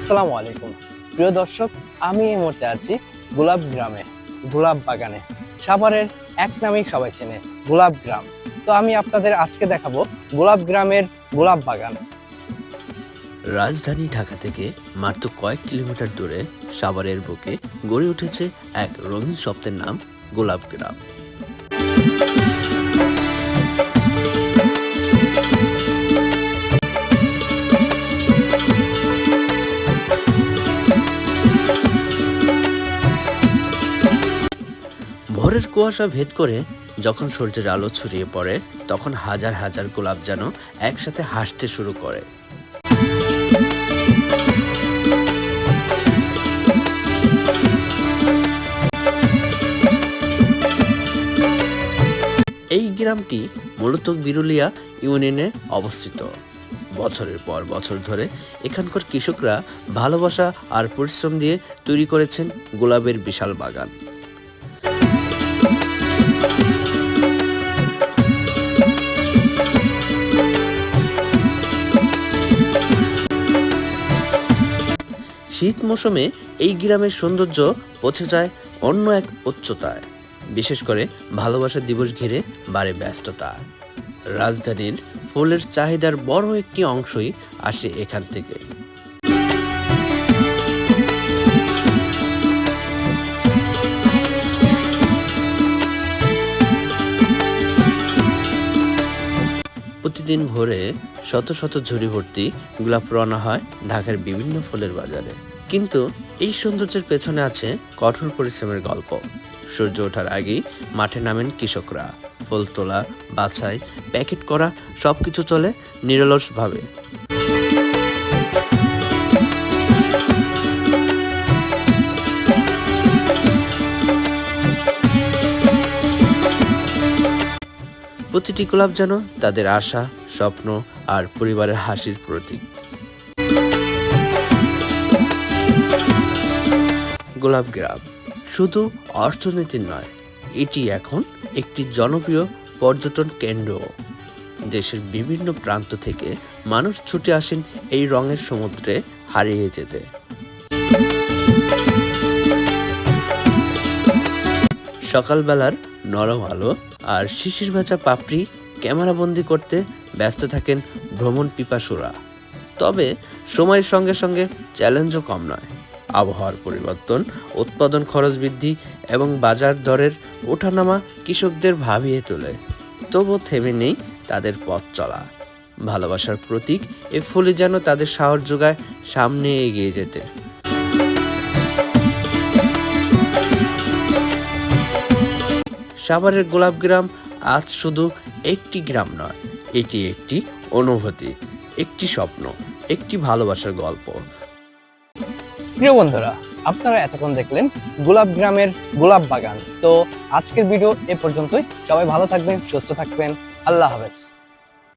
আসসালামু আলাইকুম প্রিয় দর্শক, আমি এই মুহূর্তে আছি গোলাপ গ্রামে, গোলাপ বাগানে। সাভারের এক নামেই সবাই চেনে, গোলাপ গ্রাম। তো আমি আপনাদের আজকে দেখাবো গোলাপ গ্রামের গোলাপ বাগান। রাজধানী ঢাকা থেকে মাত্র কয়েক কিলোমিটার দূরে সাভারের বুকে গড়ে উঠেছে এক রঙিন স্বপ্নের নাম গোলাপ গ্রাম। ভোরের কুয়াশা ভেদ করে যখন সূর্যের আলো ছড়িয়ে পড়ে, তখন হাজার হাজার গোলাপ যেন একসাথে হাসতে শুরু করে। এই গ্রামটি মূলত বিরুলিয়া ইউনিয়নে অবস্থিত। বছরের পর বছর ধরে এখানকার কৃষকরা ভালোবাসা আর পরিশ্রম দিয়ে তৈরি করেছেন গোলাপের বিশাল বাগান। শীত মৌসুমে এই গ্রামের সৌন্দর্য পৌঁছে যায় অন্য এক উচ্চতায়। বিশেষ করে ভালোবাসা দিবস ঘিরে বাড়ে ব্যস্ততা। রাজধানীর ফুলের চাহিদার বড় একটি অংশই আসে এখান থেকে। প্রতিদিন ভোরে শত শত ঝুড়ি ভর্তি গোলাপ রওনা হয় ঢাকার বিভিন্ন ফুলের বাজারে। কিন্তু এই সৌন্দর্যের পেছনে আছে কঠোর পরিশ্রমের গল্প। সূর্য ওঠার আগেই মাঠে নামেন কৃষকরা। ফুল তোলা, বাছাই, প্যাকেট করা সবকিছু চলে নিরলসভাবে। প্রতিটি গোলাপ যেন তাদের আশা, স্বপ্ন আর পরিবারের হাসির প্রতীক। গোলাপ গ্রাম শুধু অর্থনীতির নয়, এটি এখন একটি জনপ্রিয় পর্যটন কেন্দ্র। দেশের বিভিন্ন প্রান্ত থেকে মানুষ ছুটে আসেন এই রঙের সমুদ্রে হারিয়ে যেতে। সকালবেলার নরম আলো আর শিশির ভেজা পাপড়ি ক্যামেরাবন্দি করতে ব্যস্ত থাকেন ভ্রমণ পিপাসুরা। তবে সময়ের সঙ্গে সঙ্গে চ্যালেঞ্জও কম নয়। আবহাওয়ার পরিবর্তন, উৎপাদন খরচ বৃদ্ধি এবং বাজার দরের ওঠানামা কৃষকদের ভাবিয়ে তোলে। তবুও থেমে নেই তাদের পথ চলা। ভালোবাসার প্রতীক এ ফুলই যেন তাদের সাহস যোগায় সামনে এগিয়ে যেতে। সাভারের গোলাপ গ্রাম আজ শুধু একটি গ্রাম নয়, এটি একটি অনুভূতি, একটি স্বপ্ন, একটি ভালোবাসার গল্প। প্রিয় বন্ধুরা, আপনারা এতক্ষণ দেখলেন গোলাপ গ্রামের গোলাপ বাগান। তো আজকের ভিডিও এ পর্যন্তই। সবাই ভালো থাকবেন, সুস্থ থাকবেন। আল্লাহ হাফেজ।